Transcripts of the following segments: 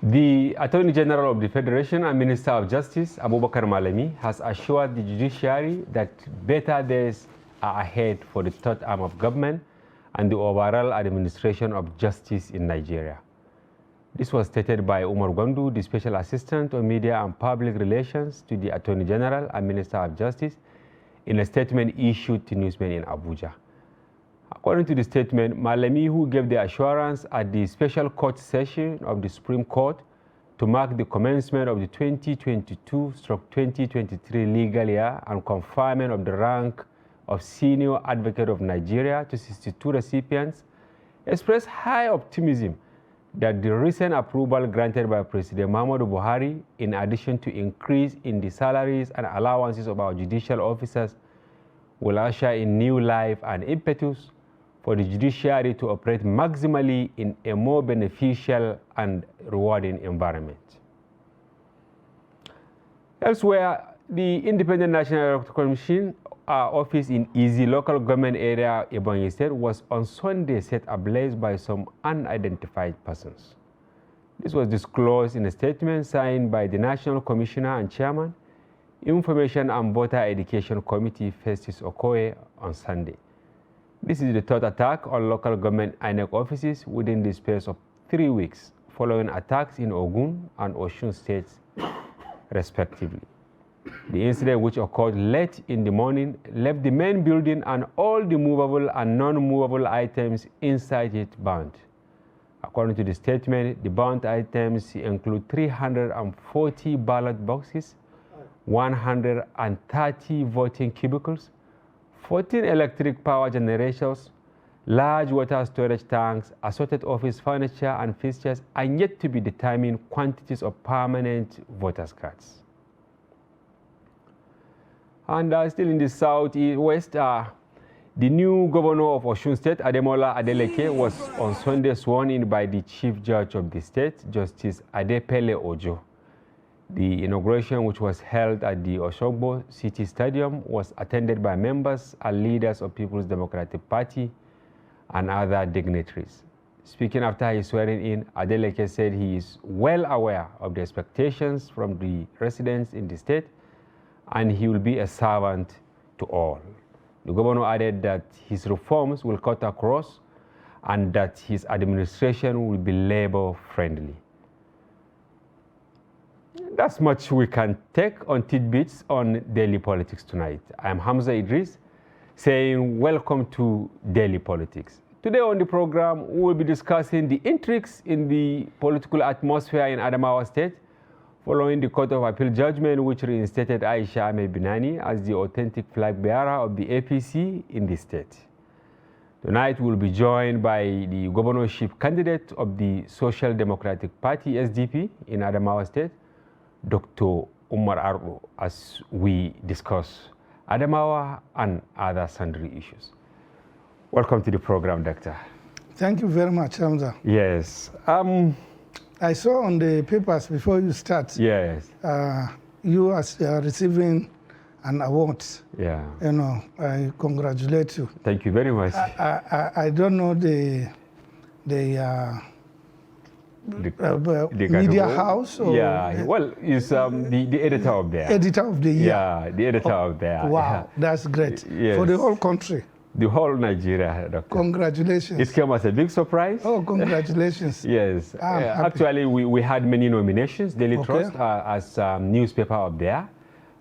The Attorney General of the Federation and Minister of Justice, Abubakar Malami, has assured the judiciary that better days are ahead for the third arm of government and the overall administration of justice in Nigeria. This was stated by Umar Gwandu, the Special Assistant on Media and Public Relations to the Attorney General and Minister of Justice, in a statement issued to newsmen in Abuja. According to the statement, Malami, who gave the assurance at the special court session of the Supreme Court to mark the commencement of the 2022/2023 legal year and conferment of the rank of Senior Advocate of Nigeria to 62 recipients, expressed high optimism that the recent approval granted by President Muhammadu Buhari, in addition to increase in the salaries and allowances of our judicial officers, will usher in new life and impetus for the judiciary to operate maximally in a more beneficial and rewarding environment. Elsewhere, the Independent National Electoral Commission office in Easy local government area, Ebonyi State, was on Sunday set ablaze by some unidentified persons. This was disclosed in a statement signed by the National Commissioner and Chairman, Information and Voter Education Committee, Festus Okoye, on Sunday. This is the third attack on local government INEC offices within the space of 3 weeks, following attacks in Ogun and Osun states, respectively. The incident, which occurred late in the morning, left the main building and all the movable and non-movable items inside it burnt. According to the statement, the burnt items include 340 ballot boxes, 130 voting cubicles, 14 electric power generators, large water storage tanks, assorted office furniture and fixtures, and yet to be determined quantities of permanent voters' cards. And still in the southwest, the new governor of Osun State, Adamawa Adeleke, was on Sunday sworn in by the Chief Judge of the state, Justice Adepele Ojo. The inauguration, which was held at the Osogbo City Stadium, was attended by members and leaders of People's Democratic Party and other dignitaries. Speaking after his swearing in, Adeleke said he is well aware of the expectations from the residents in the state, and he will be a servant to all. The governor added that his reforms will cut across and that his administration will be labor-friendly. That's much we can take on tidbits on daily politics tonight. I'm Hamza Idris, saying welcome to Daily Politics. Today on the program, we will be discussing the intrigues in the political atmosphere in Adamawa State, following the Court of Appeal judgment which reinstated Aisha Ahmed Binani as the authentic flag bearer of the APC in the state. Tonight we'll be joined by the governorship candidate of the Social Democratic Party, SDP, in Adamawa State, Dr. Umar Ardo, as we discuss Adamawa and other sundry issues. Welcome to the program, Doctor. Thank you very much, Hamza. Yes. I saw on the papers before you start, yes, you are receiving an award. Yeah. You know, I congratulate you. Thank you very much. I don't know the media house? Or yeah, well, it's the editor of there. Editor of the year. Yeah, the editor of there. Wow, that's great. Yes. For the whole country. The whole Nigeria, Doctor. Congratulations. It came as a big surprise. Oh, congratulations. Yes. Actually, we had many nominations, Daily Trust as newspaper of there,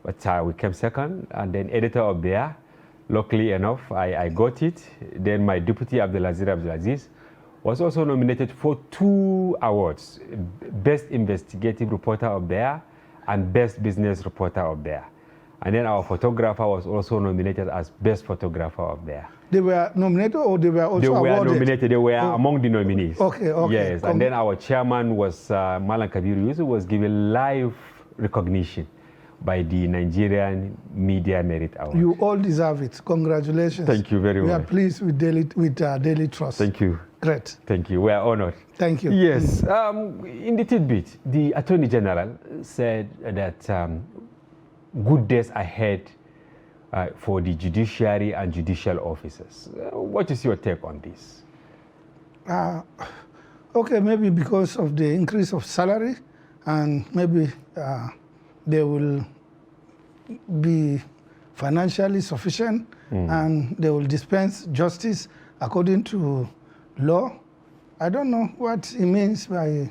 but we came second, and then editor of there. Luckily enough, I got it. Then my deputy, Abdulaziz, was also nominated for 2 awards, Best Investigative Reporter of there and Best Business Reporter of there. And then our photographer was also nominated as Best Photographer of there. They were nominated or they were also awarded? They were nominated. They were among the nominees. Okay, okay. Yes, and then our chairman was Malam Kabir Yusuf, was given live recognition by the Nigerian Media Merit Award. You all deserve it. Congratulations. Thank you very much. We are pleased with Daily Trust. Thank you. Great. Thank you. We are honored. Thank you. Yes. In the tidbit, the Attorney General said that good days ahead for the judiciary and judicial officers. What is your take on this? okay, maybe because of the increase of salary, and maybe they will be financially sufficient, and they will dispense justice according to law. I don't know what he means by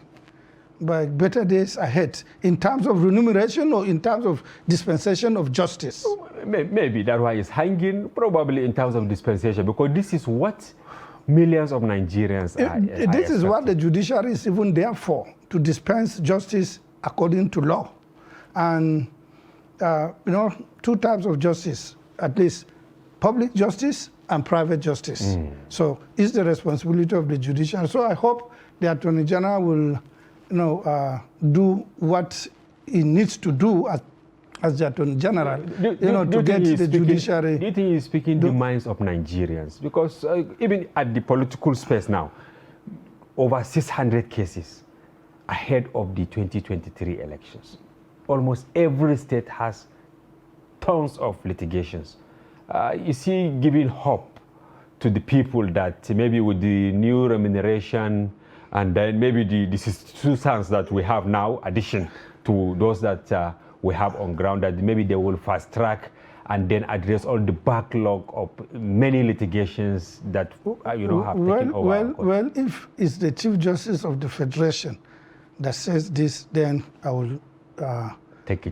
better days ahead, in terms of remuneration or in terms of dispensation of justice. Maybe that's why it's hanging, probably in terms of dispensation, because this is what millions of Nigerians are This is what the judiciary is even there for, to dispense justice according to law. And, two types of justice, at least public justice and private justice. So it's the responsibility of the judiciary. So I hope the Attorney General will do what he needs to do as the Attorney General, to get the judiciary. Do you think he's speaking the minds of Nigerians? Because even at the political space now, over 600 cases ahead of the 2023 elections. Almost every state has tons of litigations. You see, giving hope to the people that maybe with the new remuneration and then maybe the substance that we have now, addition to those that we have on ground, that maybe they will fast track and then address all the backlog of many litigations that have taken over. Well, if it's the Chief Justice of the Federation that says this, then I will take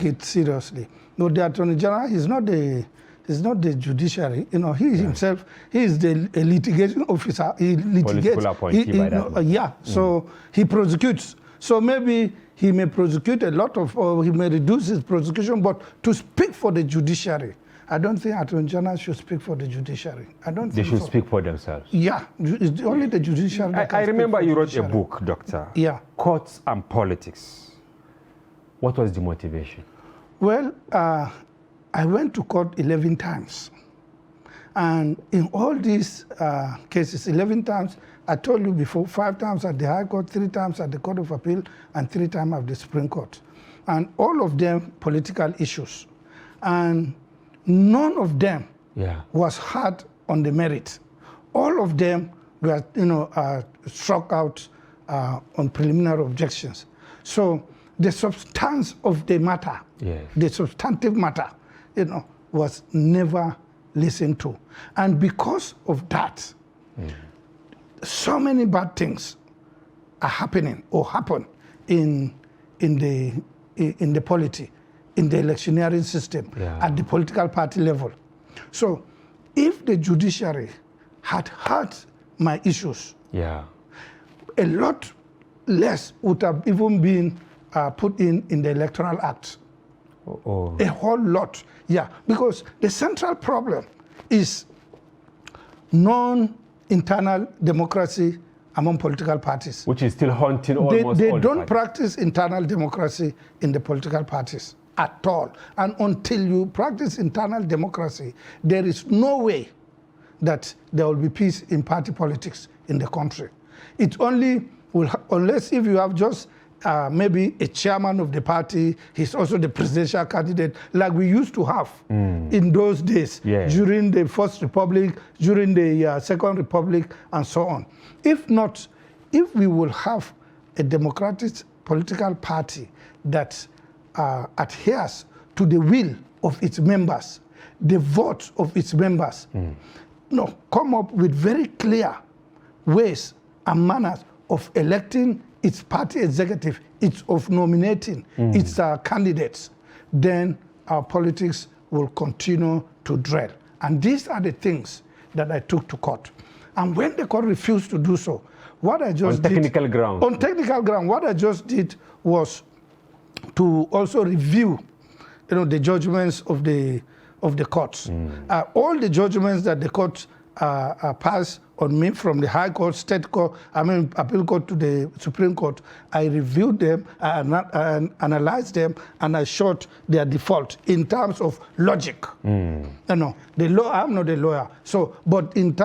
it seriously. No, the Attorney General is not the judiciary. He himself, he is the litigation officer. He litigates. Political appointee by that. So he prosecutes. So maybe he may prosecute a lot of, or he may reduce his prosecution, but to speak for the judiciary, I don't think Attorney General should speak for the judiciary. I don't think they should speak for themselves. Yeah, it's only the judiciary that can I remember speak you for wrote the a book, Doctor. Yeah. Courts and Politics. What was the motivation? Well, I went to court 11 times. And in all these cases, 11 times, I told you before, 5 times at the High Court, 3 times at the Court of Appeal, and 3 times at the Supreme Court. And all of them political issues. And none of them was heard on the merit. All of them were, struck out on preliminary objections. So the substance of the matter, the substantive matter, was never listened to. And because of that, so many bad things are happening or happen in the polity, in the electioneering system, at the political party level. So if the judiciary had heard my issues, a lot less would have even been put in the Electoral Act. A whole lot, because the central problem is non-internal democracy among political parties. Which is still haunting almost all They the don't parties. practice internal democracy in the political parties at all. And until you practice internal democracy, there is no way that there will be peace in party politics in the country. It only will, unless if you have just maybe a chairman of the party, he's also the presidential candidate, like we used to have in those days, during the First Republic, during the Second Republic, and so on. If not, if we will have a democratic political party that adheres to the will of its members, the vote of its members, come up with very clear ways and manners of electing its party executive, it's of nominating its candidates, then our politics will continue to drill. And these are the things that I took to court. And when the court refused to do so, what I just did... On technical ground. On technical ground, what I just did was to also review, the judgments of the courts. All the judgments that the court passed on me from the High Court, State Court, Appeal Court to the Supreme Court, I reviewed them, and analyzed them, and I showed their default in terms of logic. The law, I'm not a lawyer, but in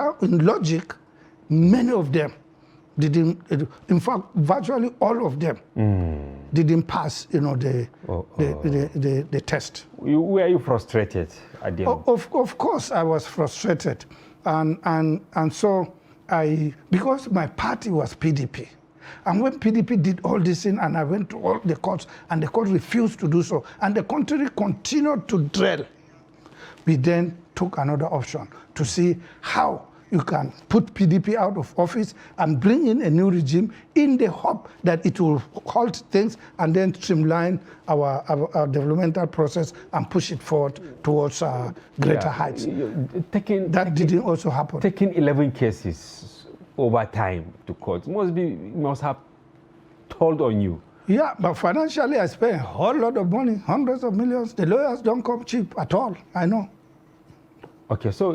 logic, many of them didn't, in fact, virtually all of them didn't pass, the test. Were you frustrated at the end? Of course, I was frustrated. And so because my party was PDP, And when PDP did all this thing, and I went to all the courts, and the court refused to do so, and the country continued to drill, we then took another option to see how you can put PDP out of office and bring in a new regime in the hope that it will halt things and then streamline our developmental process and push it forward towards greater heights. That didn't also happen. Taking 11 cases over time to court must have told on you. Yeah, but financially I spent a whole lot of money, hundreds of millions. The lawyers don't come cheap at all, I know. Okay, so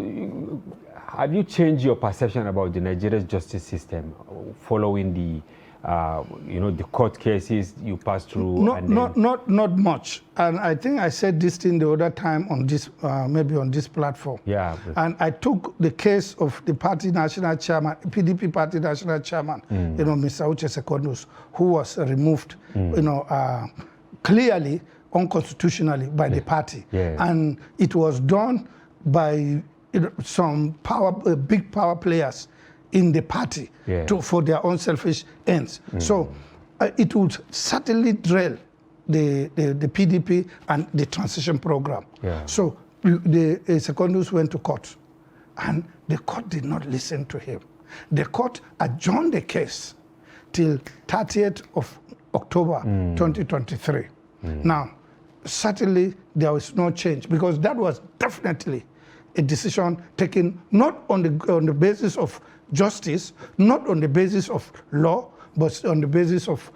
have you changed your perception about the Nigerian justice system following the, the court cases you passed through? Not much. And I think I said this thing the other time on this, maybe on this platform. Yeah. And I took the case of the party national chairman, PDP party national chairman, Mr. Uche Secondus, who was removed, clearly unconstitutionally by the party. Yeah. And it was done by some big power players in the party for their own selfish ends. So it would certainly derail the PDP and the transition program. Yeah. So the Secondus went to court, and the court did not listen to him. The court adjourned the case till 30th of October 2023. Now, certainly there was no change, because that was definitely a decision taken not on the basis of justice, not on the basis of law, but on the basis of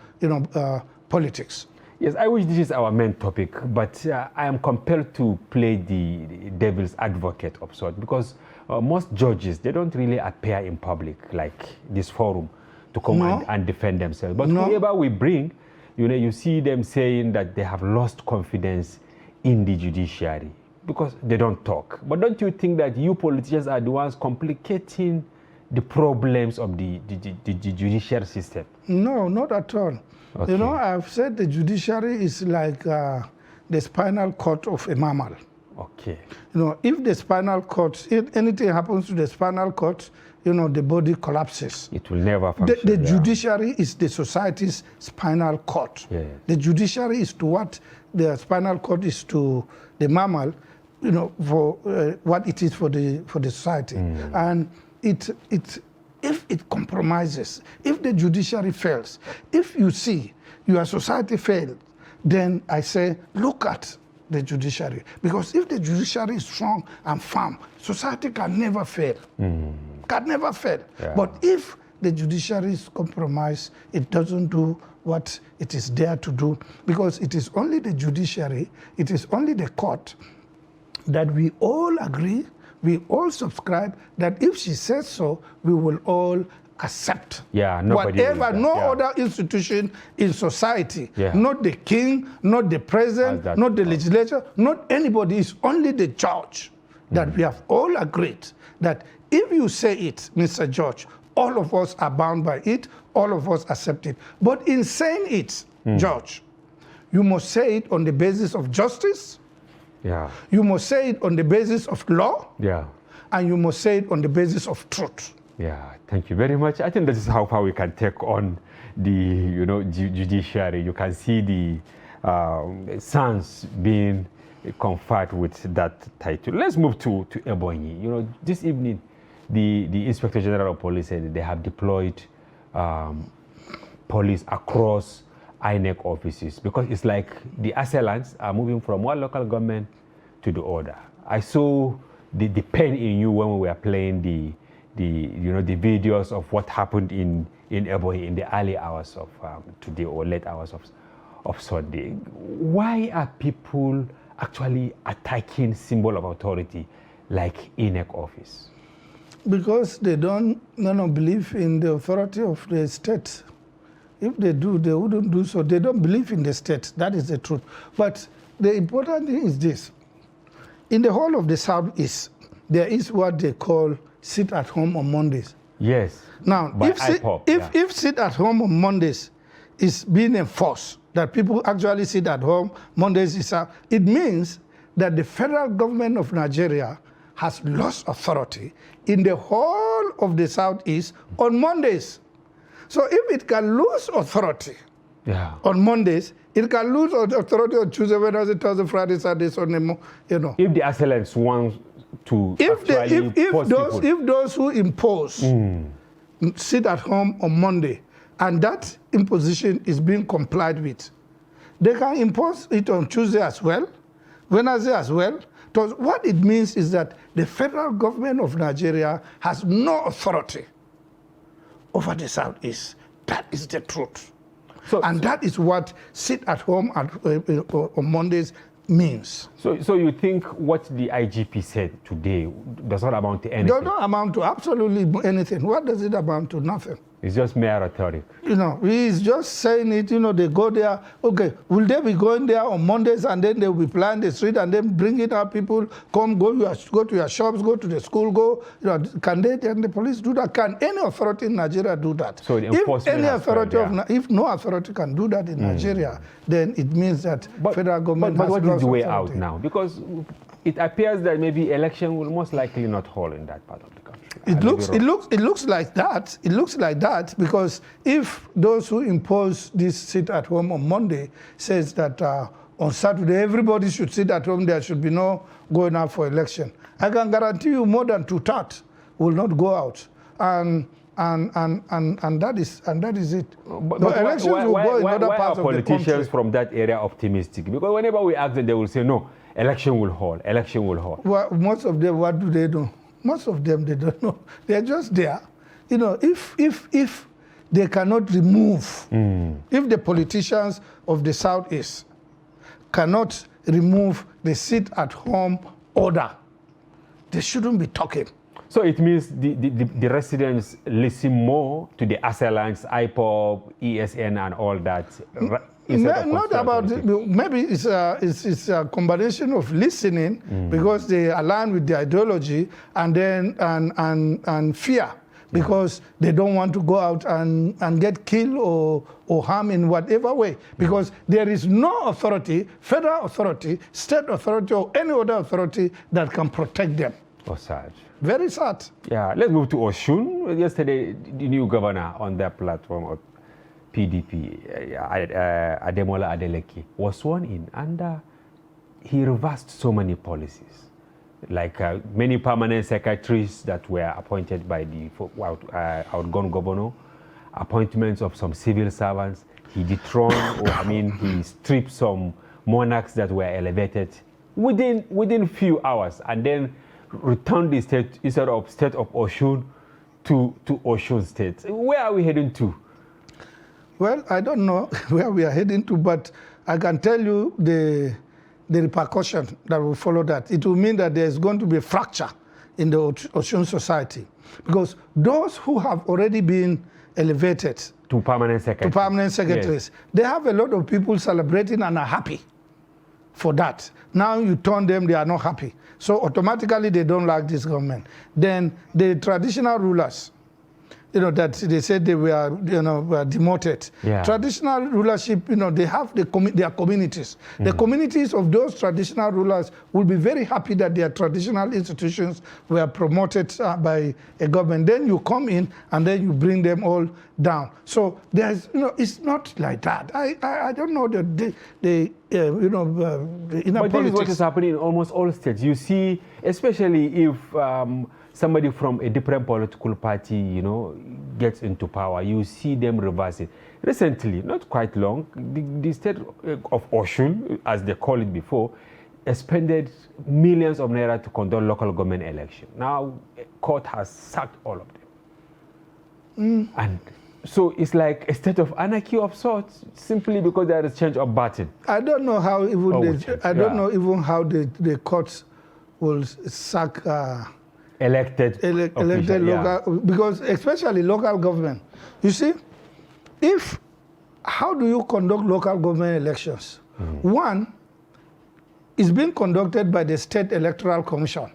politics. Yes, I wish this is our main topic, but I am compelled to play the devil's advocate of sort, because most judges, they don't really appear in public like this forum to come and defend themselves. But whoever we bring, you see them saying that they have lost confidence in the judiciary because they don't talk. But don't you think that you politicians are the ones complicating the problems of the judicial system? No, not at all. Okay. I've said the judiciary is like the spinal cord of a mammal. Okay. If the spinal cord, if anything happens to the spinal cord, the body collapses. It will never function. The judiciary is the society's spinal cord. Yeah. The judiciary is to what the spinal cord is to the mammal, for what it is for the society. And if it compromises, if the judiciary fails, if you see your society failed, then I say, look at the judiciary. Because if the judiciary is strong and firm, society can never fail. Can never fail. Yeah. But if the judiciary is compromised, it doesn't do what it is there to do, because it is only the judiciary, it is only the court that we all agree, we all subscribe that if she says so, we will all accept. Yeah, whatever, no other institution in society, not the king, not the president, not the legislature, not anybody, is only the judge that we have all agreed that if you say it, Mr. Judge, all of us are bound by it, all of us accept it. But in saying it, Judge, you must say it on the basis of justice. Yeah. You must say it on the basis of law. Yeah. And you must say it on the basis of truth. Yeah, thank you very much. I think that is how far we can take on the, judiciary. You can see the sons being conferred with that title. Let's move to Ebonyi. This evening, the Inspector General of Police said they have deployed police across INEC offices, because it's like the assailants are moving from one local government to the other. I saw the pain in you when we were playing the videos of what happened in Ebonyi in the early hours of today, or late hours of Sunday. Why are people actually attacking symbol of authority like INEC office? Because they don't believe in the authority of the state. If they do, they wouldn't do so. They don't believe in the state. That is the truth. But the important thing is this. In the whole of the Southeast, there is what they call sit at home on Mondays. Yes. Now, if sit at home on Mondays is being enforced, that people actually sit at home, Mondays it means that the federal government of Nigeria has lost authority in the whole of the Southeast on Mondays. So if it can lose authority on Mondays, it can lose authority on Tuesday, Wednesday, Thursday, Friday, Saturday, Sunday, you know. If the assailants want to if those who impose sit at home on Monday and that imposition is being complied with, they can impose it on Tuesday as well, Wednesday as well. Because what it means is that the federal government of Nigeria has no authority over the Southeast. That is the truth. And that is what sit at home on Mondays means. So you think what the IGP said today does not amount to anything? Does not amount to absolutely anything. What does it amount to? Nothing. It's just mere rhetoric. You know, he's just saying it, you know, they go there. Okay, will they be going there on Mondays and then they will be planning the street and then bringing out people, go to your shops, go to the school, you know, can they, and the police do that? Can any authority in Nigeria do that? So the enforcement if no authority can do that in Nigeria, then it means that federal government has what is the way authority. out now? Because it appears that maybe election will most likely not hold in that part of the country. It looks like that. It looks like that because if those who impose this sit at home on Monday says that on Saturday everybody should sit at home, there should be no going out for election, I can guarantee you more than 2/3 will not go out, and that is it. But elections will go in other parts of the country. Politicians from that area optimistic? Because whenever we ask them, they will say no, election will hold. Election will hold. Well, most of them, what do they do? Most of them, they don't know. They're just there. You know, if they cannot remove, if the politicians of the Southeast cannot remove the sit-at-home order, they shouldn't be talking. So it means the residents listen more to the assailants, IPOB, ESN, and all that. Not about it. Maybe it's a combination of listening because they align with the ideology, and then and fear because they don't want to go out and get killed or harm in whatever way, because there is no authority, federal authority, state authority, or any other authority that can protect them. Oh, sad. Very sad. Yeah, let's move to Osun. Yesterday, the new governor on their platform of PDP, Adamawa was sworn in, and he reversed so many policies, like many permanent secretaries that were appointed by the outgone governor, appointments of some civil servants. He dethroned, he stripped some monarchs that were elevated within few hours, and then returned the state, instead of state of Osun, to Osun State. Where are we heading to? Well, I don't know where we are heading to, but I can tell you the repercussion that will follow that. It will mean that there is going to be a fracture in the Osun society, because those who have already been elevated to permanent secretaries, yes, they have a lot of people celebrating and are happy for that. Now you turn them, they are not happy. So automatically they don't like this government. Then the traditional rulers, that they said they were, were demoted. Yeah. Traditional rulership, they have their communities. The communities of those traditional rulers will be very happy that their traditional institutions were promoted by a government. Then you come in and then you bring them all down. So there's, it's not like that. I don't know the inner but politics. This is what is happening in almost all states. You see, especially if somebody from a different political party, gets into power, you see them reverse it. Recently, not quite long, the state of Osun, as they call it before, expended millions of naira to conduct local government election. Now, court has sacked all of them. And so it's like a state of anarchy of sorts, simply because there is change of button. I don't know how even know even how the courts will sack elected local, because especially local government. You see, how do you conduct local government elections? One is being conducted by the State Electoral Commission.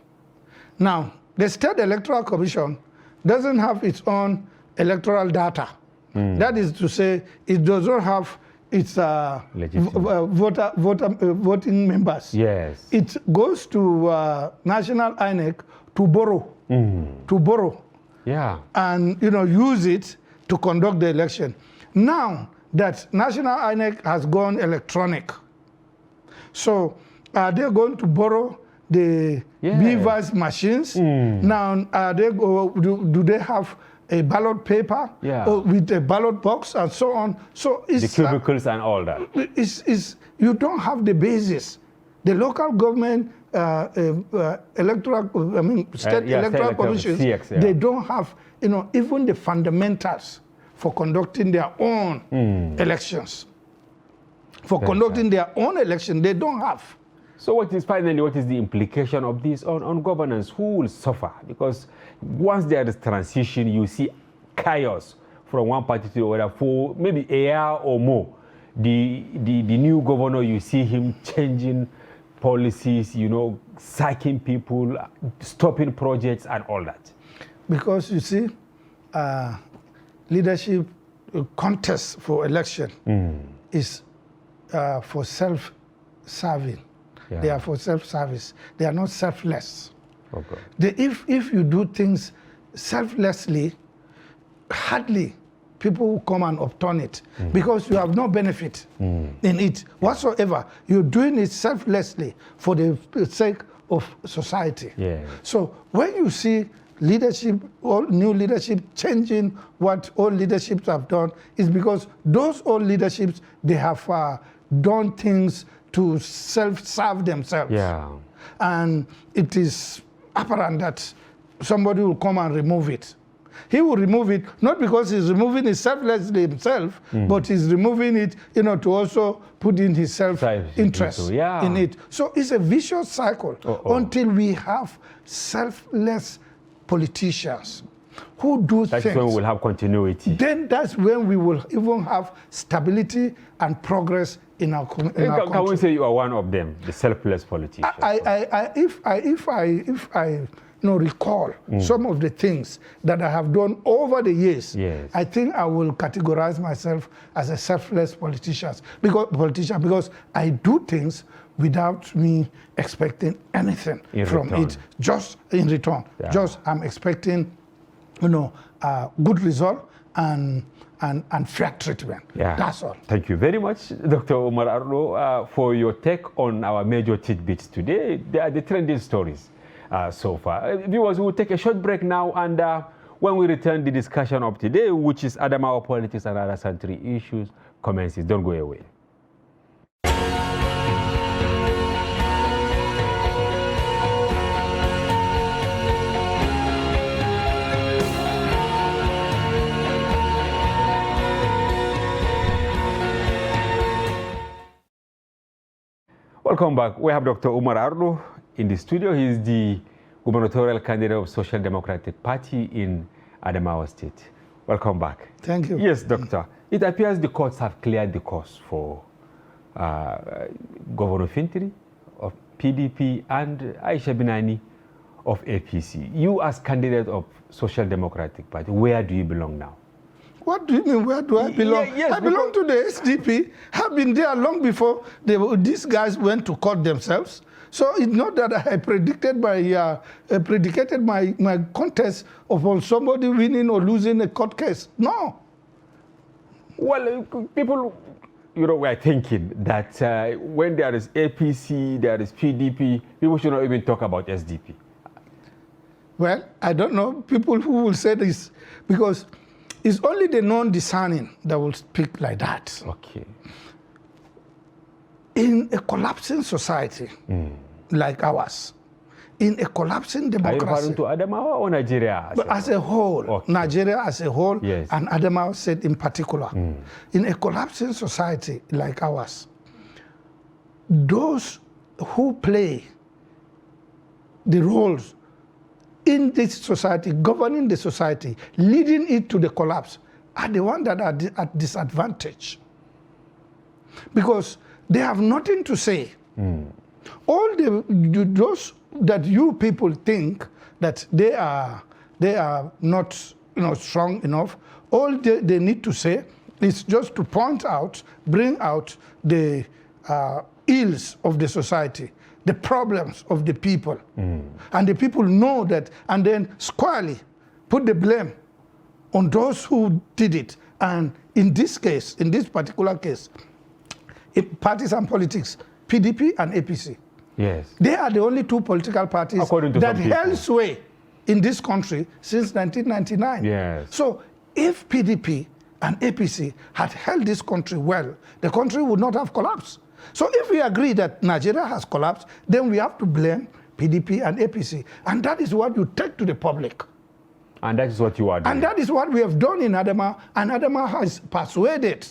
Now, the State Electoral Commission doesn't have its own electoral data. That is to say, it does not have its voting members. Yes. It goes to National INEC to borrow. Yeah. And use it to conduct the election. Now that National INEC has gone electronic, so are they going to borrow the beavers machines? Now, do they have a ballot paper with a ballot box and so on? So it's, the cubicles and all that. You don't have the basis. The local government state electoral commissions, they don't have, even the fundamentals for conducting their own elections. For conducting their own election, they don't have. So what is the implication of this on governance? Who will suffer? Because once there is transition, you see chaos from one party to the other for maybe a year or more. The new governor, you see him changing policies, sacking people, stopping projects and all that. Because you see, leadership contest for election is for self-serving. Yeah. They are for self-service. They are not selfless. Okay. If you do things selflessly, hardly people will come and upturn it because you have no benefit in it whatsoever. You're doing it selflessly for the sake of society. Yeah. So when you see leadership, all new leadership changing what old leaderships have done, is because those old leaderships, they have done things to self-serve themselves. Yeah. And it is apparent that somebody will come and remove it. He will remove it, not because he's removing it selflessly himself, but he's removing it, to also put in his self-interest in it. So it's a vicious cycle until we have selfless politicians who do things. That's when we will have continuity. Then that's when we will even have stability and progress in our country. Can we say you are one of them, the selfless politicians? If I recall some of the things that I have done over the years, I think I will categorize myself as a selfless politician because I do things without me expecting anything from it, just in return. Yeah. Just I'm expecting, a good result and fair treatment. Yeah. That's all. Thank you very much, Dr. Omar Ardo, for your take on our major tidbits today. They are the trending stories so far. Viewers, we'll take a short break now, and when we return, the discussion of today, which is Adamawa politics and other Sundry issues, commences. Don't go away. Welcome back. We have Dr. Umar Ardo in the studio. He is the gubernatorial candidate of Social Democratic Party in Adamawa State. Welcome back. Thank you. Yes, Doctor. It appears the courts have cleared the course for Governor Fintiri of PDP and Aisha Binani of APC. You as candidate of Social Democratic Party, where do you belong now? What do you mean, where do I belong? Yes, I belong to the SDP. I've been there long before these guys went to court themselves. So it's not that I predicted my contest of somebody winning or losing a court case. No. Well, people, were thinking that when there is APC, there is PDP, people should not even talk about SDP. Well, I don't know people who will say this because it's only the non-discerning that will speak like that. Okay. In a collapsing society like ours, in a collapsing democracy. Are you referring to Adamawa or Nigeria? As a whole, okay. Nigeria as a whole, yes. And Adamawa State in particular. In a collapsing society like ours, those who play the roles in this society, governing the society, leading it to the collapse, are the ones that are at disadvantage. Because they have nothing to say. All those that you people think that they are not strong enough, all they need to say is just to point out, bring out the ills of the society, the problems of the people. And the people know that, and then squarely put the blame on those who did it. And in this case, in this particular case, parties and politics, PDP and APC. Yes. They are the only two political parties that held sway in this country since 1999. Yes. So if PDP and APC had held this country well, the country would not have collapsed. So if we agree that Nigeria has collapsed, then we have to blame PDP and APC. And that is what you take to the public. And that is what you are doing. And that is what we have done in Adamawa, and Adamawa has persuaded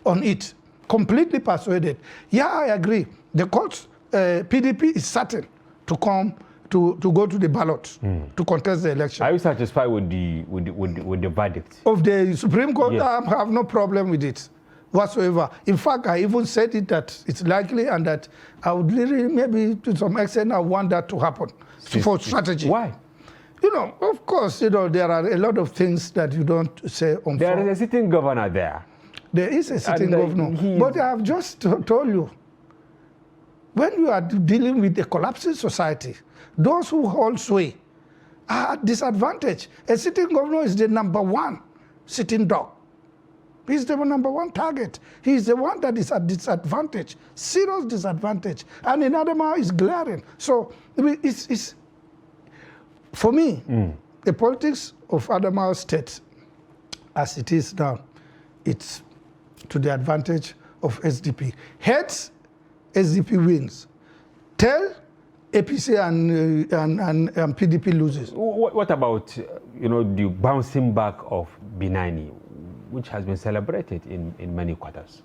on it, completely persuaded. Yeah, I agree. The courts, PDP is certain to come to go to the ballot to contest the election. Are you satisfied with the verdict of the Supreme Court? Yes. I have no problem with it whatsoever. In fact, I even said it that it's likely, and that I would really, maybe to some extent, I want that to happen for strategy. Why? You know, of course, you know, there are a lot of things that you don't say on There phone. is a sitting governor there. There is a sitting governor. But I have just told you, when you are dealing with a collapsing society, those who hold sway are at disadvantage. A sitting governor is the #1 sitting dog. He's the #1 target. He's the one that is at disadvantage, serious disadvantage. And in Adamawa, it's glaring. So it's for me, the politics of Adamawa State, as it is now, it's to the advantage of SDP. Heads, SDP wins. Tail, APC and PDP loses. What about the bouncing back of Binani, which has been celebrated in many quarters?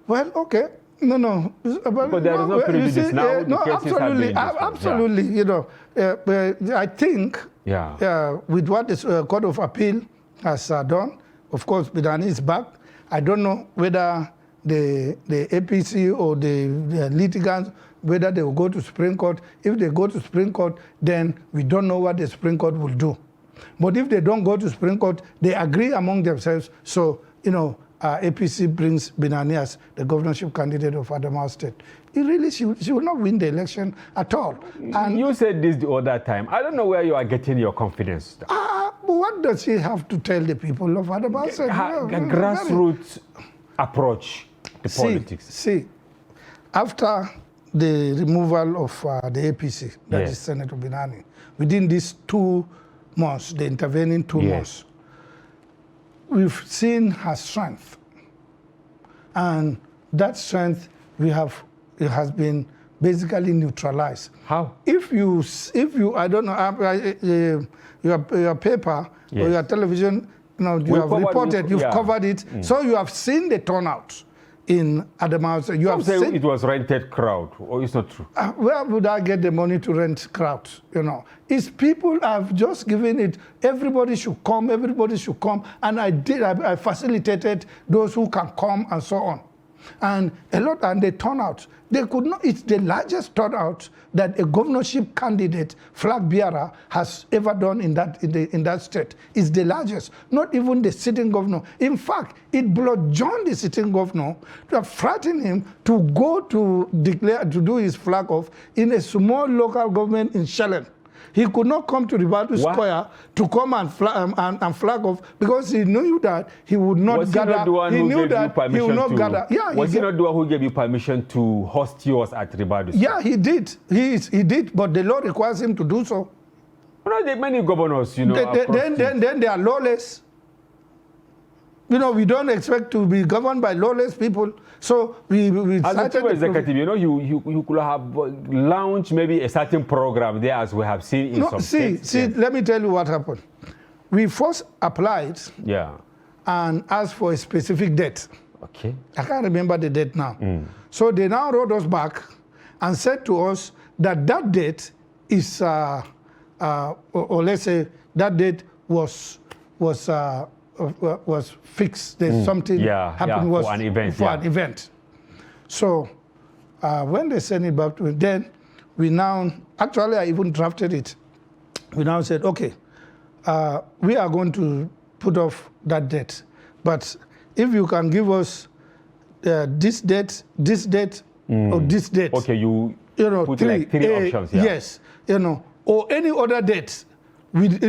Well, okay. No. But there is no prejudice now. No, absolutely. Absolutely. Yeah. You know, I think with what the Court of Appeal has done, of course, Binani is back. I don't know whether the APC or the litigants, whether they will go to Supreme Court. If they go to Supreme Court, then we don't know what the Supreme Court will do. But if they don't go to Supreme Court, they agree among themselves. So, APC brings Binani as the governorship candidate of Adamawa State. She will not win the election at all. And you said this the other time. I don't know where you are getting your confidence. What does she have to tell the people of Adamawa State? A grassroots approach to politics. See, after the removal of the APC, that is Senator Binani, within these 2 months, the intervening 2 months, we've seen her strength. And that strength it has been basically neutralized. How? If you I don't know, your paper or your television, you have reported, you've covered it, so you have seen the turnout in Adamawa. You have seen it was rented crowd, or it's not true? Where would I get the money to rent crowd? It's people have just given it. Everybody should come. And I facilitated those who can come and so on. And they turn out. They could not. It's the largest turnout that a governorship candidate, flag bearer, has ever done in that state. It's the largest. Not even the sitting governor. In fact, it bludgeoned the sitting governor to frighten him to go to do his flag off in a small local government in Shellen. He could not come to Ribadu Square to come and flag off because he knew that he would not gather. He knew that he would not gather. Yeah, was he not the one who gave you permission to host yours at Ribadu Square? Yeah, he did. He did, but the law requires him to do so. There are many governors, Then they are lawless. We don't expect to be governed by lawless people. So we as a chief executive, you could have launched maybe a certain program there, as we have seen in some states. See, let me tell you what happened. We first applied and asked for a specific date. Okay. I can't remember the date now. So they now wrote us back and said to us that date is, or let's say that date was fixed. There's something happened for an event. So when they sent it back to me, then we now, actually I even drafted it. We now said, okay, we are going to put off that date. But if you can give us this date, or this date. Okay, you put like 3 options. Yes, or any other date. with,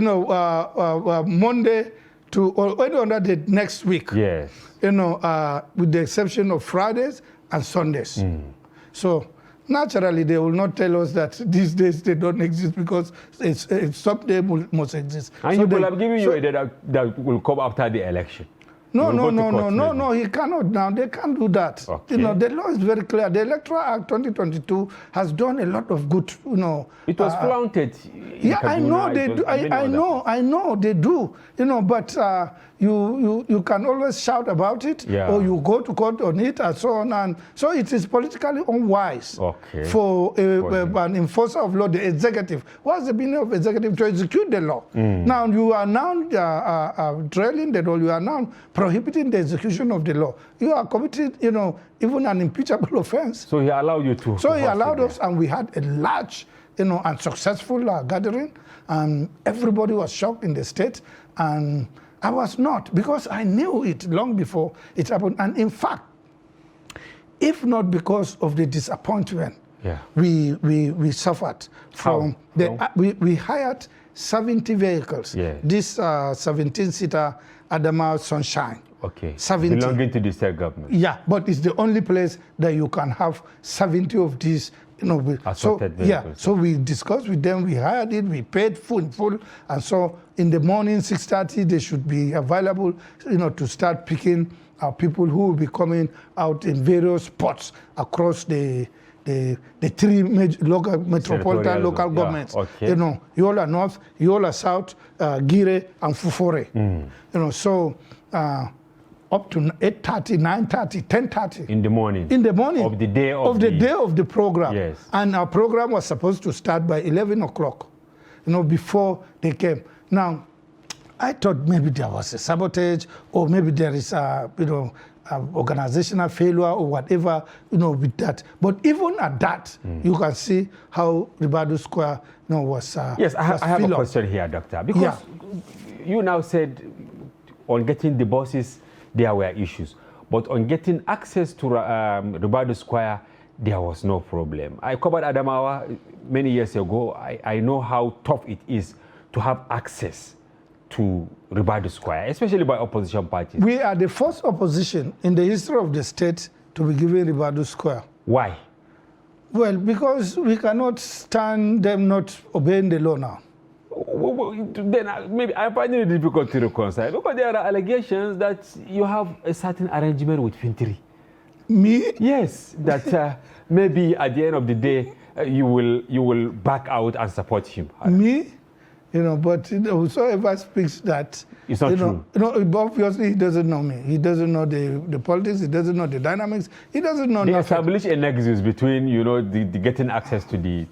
Monday to or any other day next week. Yes. With the exception of Fridays and Sundays. So naturally, they will not tell us that these days they don't exist because someday must exist. And so he will have given you a day that will come after the election. No, he cannot now. They can't do that. Okay. The law is very clear. The Electoral Act 2022 has done a lot of good, It was flaunted. Yeah, I know they do. I know they do. But you can always shout about it, or you go to court on it, and so on. And so it is politically unwise for an enforcer of law, the executive. What's the meaning of executive? To execute the law. Now you are now trailing the law. You are now prohibiting the execution of the law. You are committed, even an impeachable offense. So he allowed you to. So he allowed us, and we had a large, and successful gathering, and everybody was shocked in the state, and I was not, because I knew it long before it happened. And in fact, if not because of the disappointment we suffered from we hired 70 vehicles. This 17-seater Adamawa Sunshine. Okay. 70. Belonging to the state government. Yeah, but it's the only place that you can have 70 of these. So we discussed with them, we hired it, we paid full, and so in the morning, 6:30, they should be available, to start picking people who will be coming out in various spots across the three major metropolitan local governments. Yola North, Yola South, Gire, and Fufore. So up to 8:30, 9:30, 10:30. In the morning. In the morning. Of the day of the day of the program. Yes. And our program was supposed to start by 11 o'clock, before they came. Now, I thought maybe there was a sabotage, or maybe there is organizational failure or whatever, with that. But even at that, you can see how Ribadu Square, was Yes, I have a question here, Doctor. Because you now said on getting the buses, there were issues. But on getting access to Ribadu Square, there was no problem. I covered Adamawa many years ago. I know how tough it is to have access to Ribadu Square, especially by opposition parties. We are the first opposition in the history of the state to be given Ribadu Square. Why? Well, because we cannot stand them not obeying the law now. Then maybe I find it difficult to reconcile, because there are allegations that you have a certain arrangement with Sundry. Me? Yes, that maybe at the end of the day you will back out and support him. Me? But whosoever speaks that, it's not true. Obviously he doesn't know me. He doesn't know the politics. He doesn't know the dynamics. He doesn't know. They establish a nexus between the getting access to the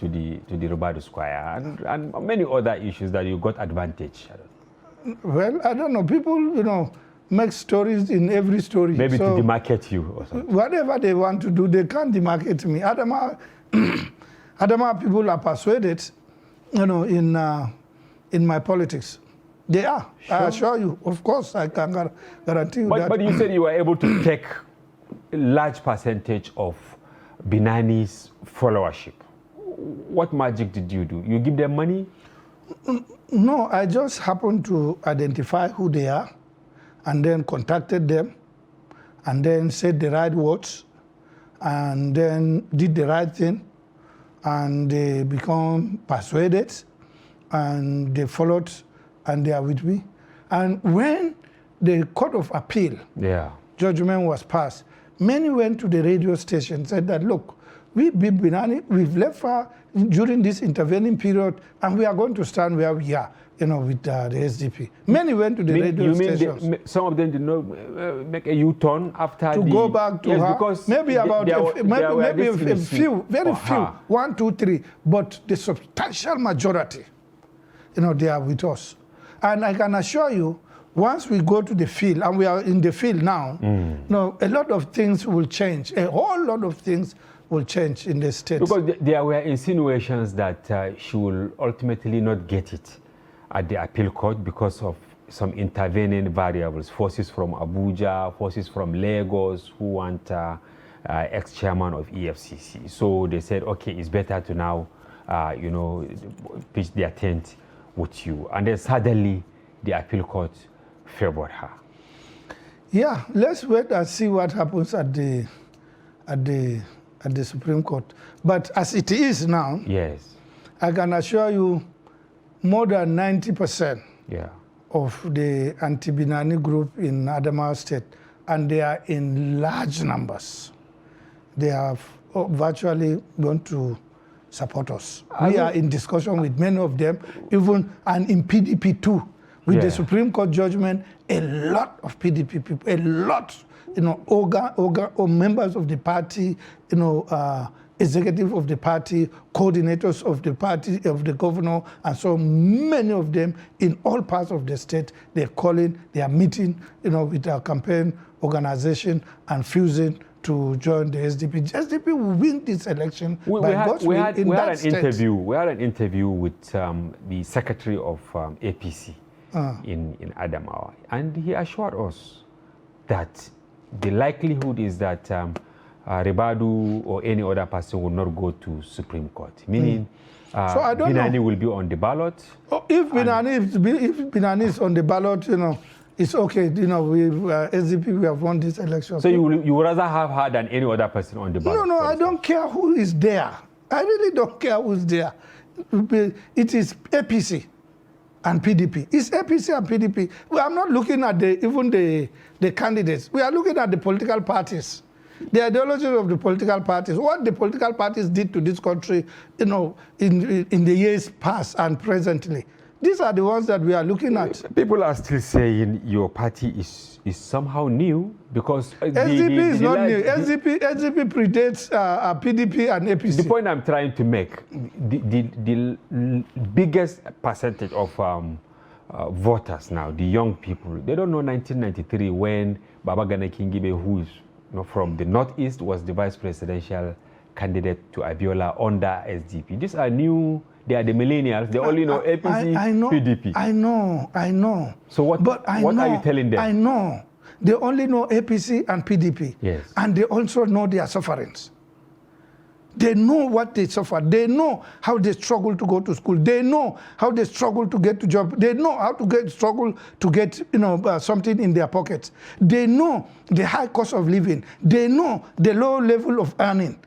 Ribadu Square and many other issues that you got advantage. Well, I don't know. People, make stories in every story. Maybe to demarcate you or something. Whatever they want to do, they can't demarcate me. Adamawa people are persuaded, in my politics. They are. Sure. I assure you. Of course, I can guarantee you that. But you said you were able to take a large percentage of Binani's followership. What magic did you do? You give them money? No, I just happened to identify who they are, and then contacted them, and then said the right words, and then did the right thing, and they become persuaded, and they followed, and they are with me. And when the Court of Appeal judgment was passed, many went to the radio station and said that, look, we beat Binani, we've left her during this intervening period, and we are going to stand where we are, with the SDP. Many went to the radio stations. Some of them did not make a U-turn after to go back to her. Because maybe about maybe a few, very few, 1, 2, 3, but the substantial majority, they are with us. And I can assure you, once we go to the field, and we are in the field now, a lot of things will change. A whole lot of things will change in the state. Because there were insinuations that she will ultimately not get it at the appeal court because of some intervening variables, forces from Abuja, forces from Lagos who want ex-chairman of EFCC. So they said, okay, it's better to now, pitch their tent with you. And then suddenly the appeal court favored her. Yeah, let's wait and see what happens at the Supreme Court. But as it is now, yes, I can assure you more than 90% of the anti-Binani group in Adamawa State, and they are in large numbers. They have virtually gone to support us. We are in discussion with many of them, even and in PDP too. With the Supreme Court judgment, a lot of PDP people, a lot, or members of the party, executive of the party, coordinators of the party, of the governor, and so many of them in all parts of the state, they are meeting, with our campaign organization and fusing to join the SDP. SDP will win this election by God's will in that state. We had an interview with the secretary of APC in Adamawa, and he assured us that the likelihood is that Ribadu or any other person will not go to Supreme Court, meaning Binani will be on the ballot. Oh, if Binani is on the ballot, it's okay. SDP, we have won this election. So you would rather have her than any other person on the ballot? No, I don't care who is there. I really don't care who's there. It is APC and PDP. It's APC and PDP. We are not looking at even the candidates. We are looking at the political parties. The ideologies of the political parties, what the political parties did to this country, in the years past and presently. These are the ones that we are looking at. People are still saying your party is somehow new because SDP is not new. SDP predates PDP and APC. The point I'm trying to make, the biggest percentage of voters now, the young people, they don't know 1993 when Baba Gana Kingibe, who is from the Northeast, was the vice presidential candidate to Abiola under SDP. These are new. They are the millennials. They only know APC, PDP. I know. So what are you telling them? I know. They only know APC and PDP. Yes. And they also know their sufferings. They know what they suffer. They know how they struggle to go to school. They know how they struggle to get to job. They know how to struggle to get something in their pockets. They know the high cost of living. They know the low level of earning.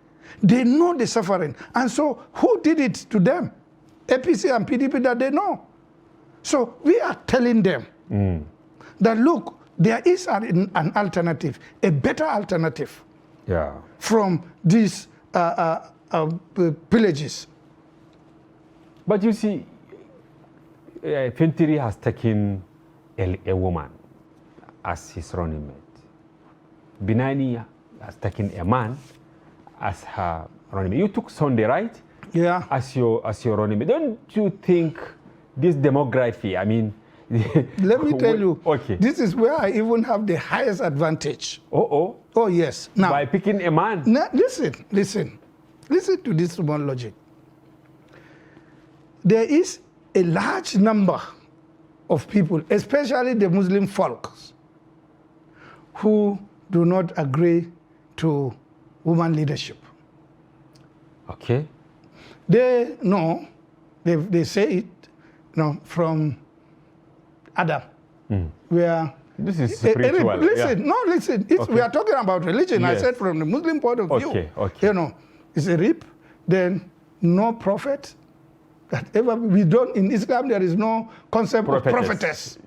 They know the suffering. And so who did it to them? APC and PDP that they know. So we are telling them that, look, there is an alternative, a better alternative from these pillages. But you see, Fintiri has taken a woman as his running mate. Binani has taken a man as her running mate. You took Sundry, right? Yeah. As your running mate. Don't you think this demography, I mean... Let me tell you, okay, this is where I even have the highest advantage. Oh, yes. Now, by picking a man. Now, listen to this one logic. There is a large number of people, especially the Muslim folks, who do not agree to woman leadership. Okay. They know, they say it, from Adam, where... This is spiritual. Listen. We are talking about religion. Yes. I said from the Muslim point of view. Okay. It's a rip. Then no prophet that ever... We don't... In Islam, there is no concept of prophetess.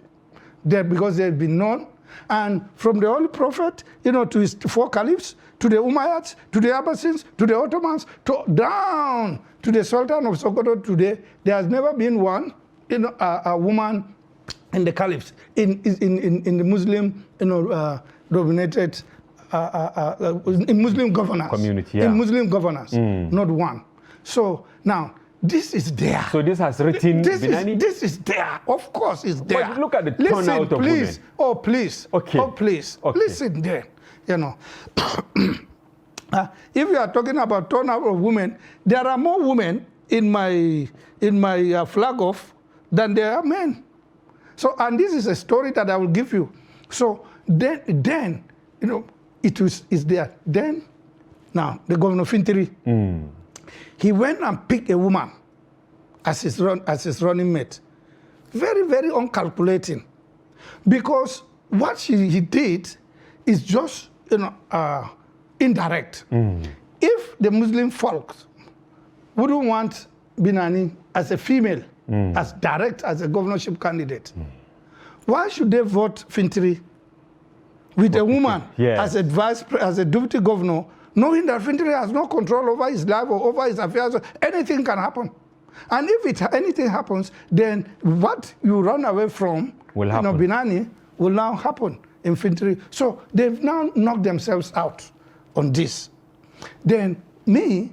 Because they've been known. And from the Holy Prophet, to his 4 caliphs, to the Umayyads, to the Abbasids, to the Ottomans, down to the Sultan of Sokoto today, there has never been one, a woman in the caliphs, in the Muslim, dominated, in Muslim governance. Community, in Muslim governance, not one. So now, this is there. So this has written Binani? This is there. Of course it's there. But look at the turnout of please. women. Oh, please. Okay. Oh, please. Okay. Listen there. If you are talking about turnout of women, there are more women in my flag off than there are men. So, and this is a story that I will give you. So then it's there. Then, now, the Governor Fintiri, he went and picked a woman as his running mate. very, very uncalculating. Because what he did is just, indirect. If the Muslim folks wouldn't want Binani as a female, as direct as a governorship candidate, why should they vote Fintiri with a woman as a deputy governor, knowing that Fintiri has no control over his life or over his affairs? Anything can happen. And if anything happens, then what you run away from, Binani, will now happen in Fintiri. So they've now knocked themselves out on this. Then me,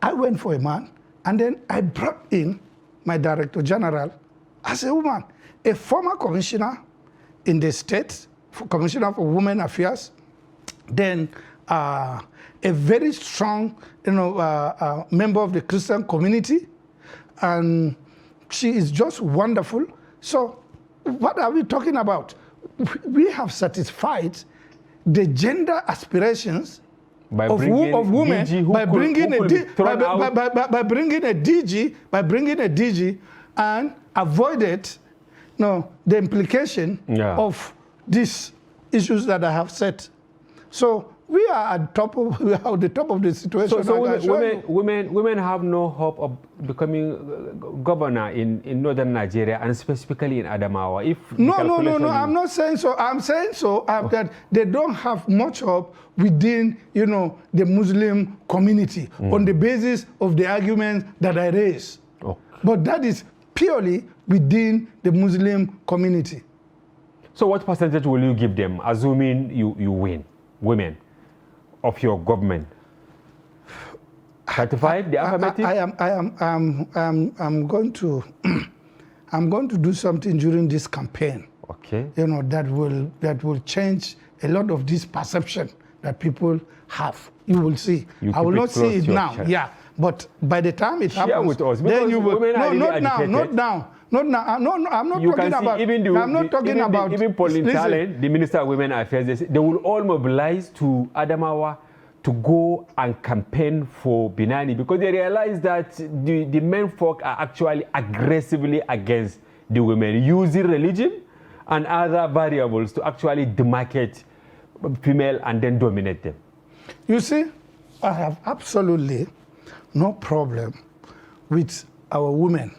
I went for a man, and then I brought in my Director General as a woman, a former commissioner in the state, Commissioner for Women Affairs, then a very strong, member of the Christian community, and she is just wonderful. So what are we talking about? We have satisfied the gender aspirations of women by bringing a DG and avoided the implication of these issues that I have said. So we are at the top of the situation. So women have no hope of becoming governor in northern Nigeria, and specifically in Adamawa. No, I'm not saying so. I'm saying that they don't have much hope within, the Muslim community on the basis of the arguments that I raised. Okay. But that is purely within the Muslim community. So what percentage will you give them, assuming you win, women, of your government? 35, the affirmative? I'm going to do something during this campaign. Okay. That will change a lot of this perception that people have. You will see. I will not see it now. Chest. Yeah. But by the time it happens, with us, then you will. No, not now. I'm not talking about. I'm not talking about. Even Pauline Talent, the Minister of Women Affairs, they will all mobilize to Adamawa to go and campaign for Binani, because they realize that the men folk are actually aggressively against the women, using religion and other variables to actually demarcate female and then dominate them. You see, I have absolutely no problem with our women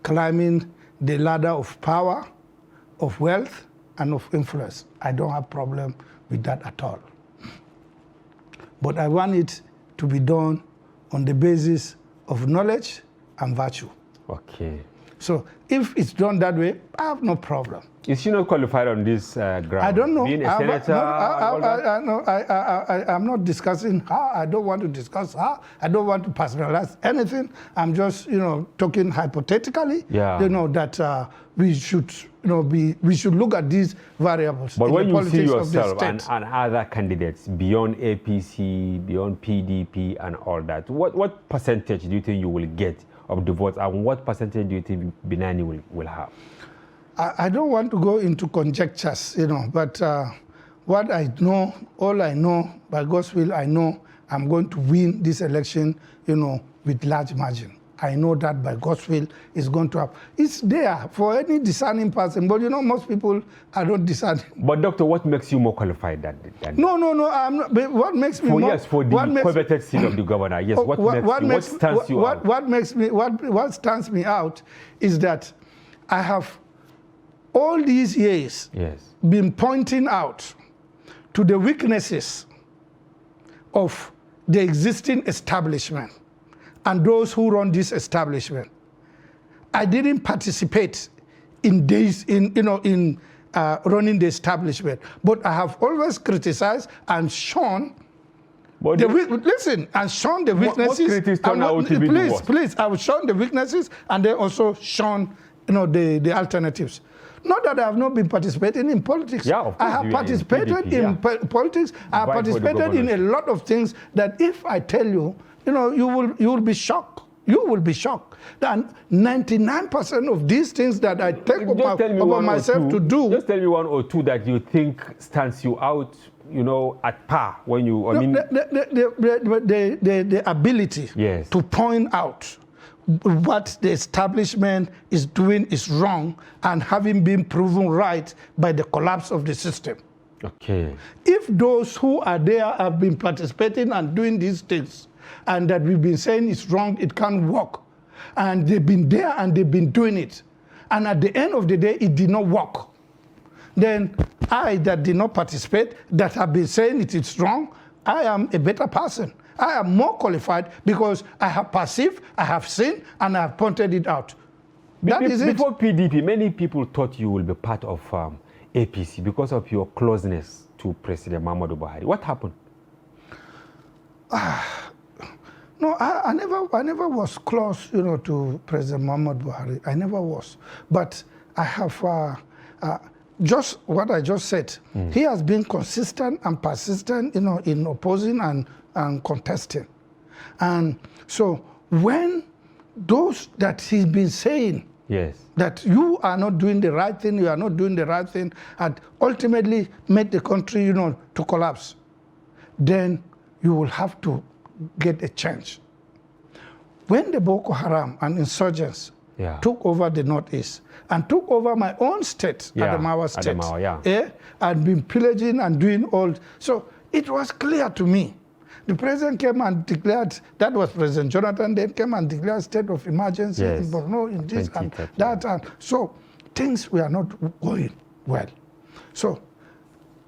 climbing the ladder of power, of wealth, and of influence. I don't have problem with that at all. But I want it to be done on the basis of knowledge and virtue. Okay. So if it's done that way, I have no problem. Is she not qualified on this ground? I don't know. Being a senator? I'm not discussing her. I don't want to discuss her. I don't want to personalize anything. I'm just, talking hypothetically. Yeah. That we should, we should look at these variables. But when you see of the yourself and other candidates beyond APC, beyond PDP, and all that, what percentage do you think you will get of the votes, and what percentage do you think Binani will have? I don't want to go into conjectures, but what I know, all I know, by God's will, I know I'm going to win this election, with large margin. I know that by God's will is going to happen. It's there for any discerning person, but most people are not discerning. But doctor, what makes you more qualified than No, I'm not. But what makes me more? Yes, for the coveted seat of the governor. Yes, what stands you out? What stands me out is that I have all these years been pointing out to the weaknesses of the existing establishment and those who run this establishment. I didn't participate in running the establishment, but I have always criticized and shown and shown the weaknesses. What critics turn out to be the worst? Please, I have shown the weaknesses and then also shown the alternatives. Not that I have not been participating in politics. Yeah, of course, I have participated in politics. I have participated in a lot of things that if I tell you, you will be shocked. You will be shocked. That 99% of these things that I take upon myself to do. Just tell me one or two that you think stands you out, at par when you. The ability to point out what the establishment is doing is wrong and having been proven right by the collapse of the system. Okay. If those who are there have been participating and doing these things, and that we've been saying it's wrong, it can't work, and they've been there and they've been doing it, and at the end of the day, it did not work, then I, that did not participate, that have been saying it is wrong, I am a better person. I am more qualified because I have perceived, I have seen, and I have pointed it out. That is it. Before PDP, many people thought you will be part of APC because of your closeness to President Muhammadu Buhari. What happened? No, I never was close, to President Muhammadu Buhari. I never was. But I have just what I just said. He has been consistent and persistent, in opposing and contesting. And so when those that he's been saying, yes, that you are not doing the right thing, you are not doing the right thing, and ultimately made the country, to collapse, then you will have to get a change. When the Boko Haram and insurgents took over the Northeast and took over my own state, Adamawa state, and been pillaging and doing all, so it was clear to me. The president came and declared, that was President Jonathan, then came and declared state of emergency in Borno, in this and that. And so things were not going well. So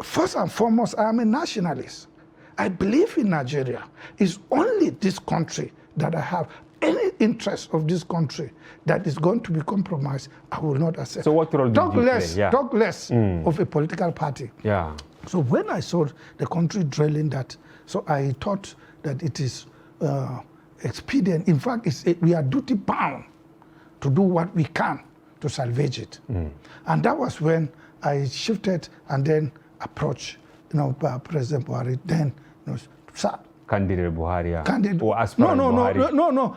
first and foremost, I am a nationalist. I believe in Nigeria. It's only this country that I have any interest of this country that is going to be compromised, I will not accept. So what role did you play? Talk less of a political party. Yeah. So when I saw the country drilling that, so I thought that it is expedient. In fact, we are duty bound to do what we can to salvage it. And that was when I shifted and then approached, President Buhari. Then, Candidate Buhari. Candidate. Or aspirant Buhari. No.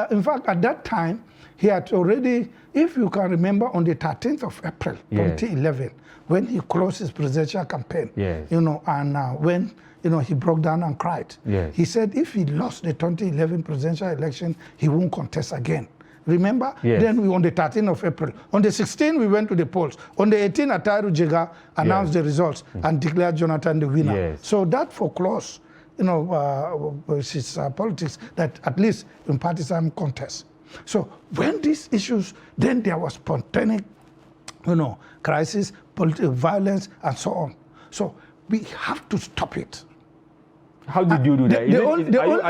In fact, at that time, he had already, if you can remember, on the 13th of April, 2011, when he closed his presidential campaign, and when he broke down and cried. He said if he lost the 2011 presidential election, he won't contest again. Remember? Then on the 13th of April. On the 16th, we went to the polls. On the 18th, Ataru Jega announced the results and declared Jonathan the winner. So that foreclosed, his politics, that at least in partisan contest. So when these issues, then there was spontaneous, crisis, political violence, and so on. So we have to stop it. How did you do that? Are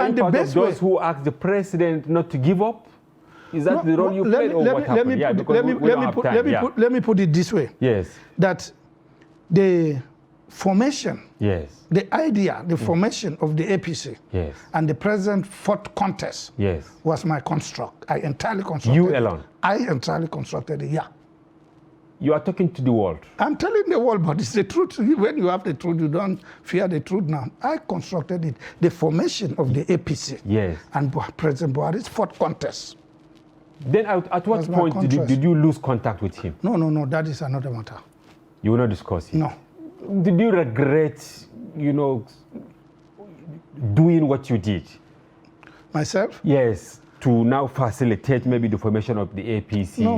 you part of those who asked the president not to give up? Is that the role you played, or what happened? Let me put it this way. Yes. That the formation, the idea, the formation of the APC, and the president fought contest, was my construct. I entirely constructed it. You alone? I entirely constructed it, You are talking to the world. I'm telling the world, but it's the truth. When you have the truth, you don't fear the truth now. I constructed it, the formation of the APC. And President Buhari's fought contest. Then at what point did you lose contact with him? No, that is another matter. You will not discuss it? No. Did you regret, doing what you did? Myself? Yes, to now facilitate maybe the formation of the APC. No.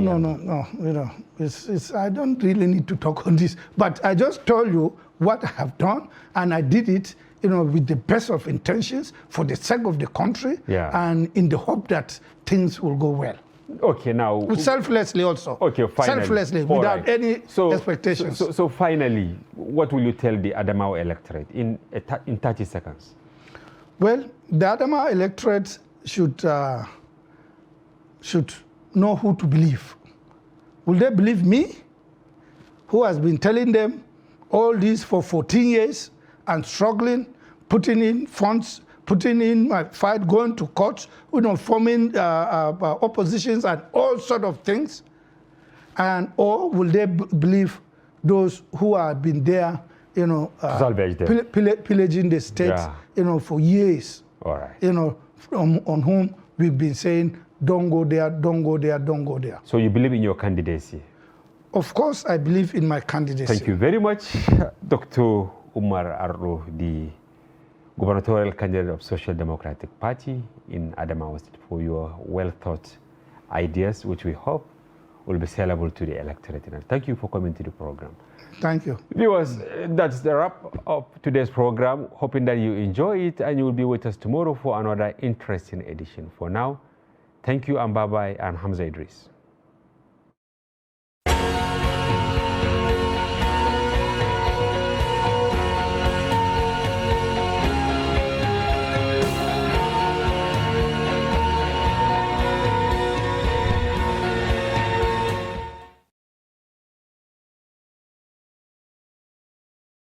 I don't really need to talk on this, but I just told you what I have done, and I did it, with the best of intentions for the sake of the country, and in the hope that things will go well. Okay, now... Selflessly also. Okay, finally. Selflessly, without any expectations. So finally, what will you tell the Adamawa electorate in 30 seconds? Well, the Adamawa electorate should know who to believe. Will they believe me, who has been telling them all this for 14 years and struggling, putting in funds, putting in my fight, going to court, forming oppositions and all sort of things? Or will they believe those who have been there, pillaging the state, for years, on whom we've been saying, don't go there, don't go there, don't go there. So you believe in your candidacy? Of course, I believe in my candidacy. Thank you very much, Dr. Umar Arro, the gubernatorial candidate of Social Democratic Party in Adamawa State, for your well-thought ideas, which we hope will be sellable to the electorate. And thank you for coming to the program. Thank you. Viewers, that's the wrap of today's program. Hoping that you enjoy it and you will be with us tomorrow for another interesting edition. For now, thank you, and bye-bye, and Hamza Idris.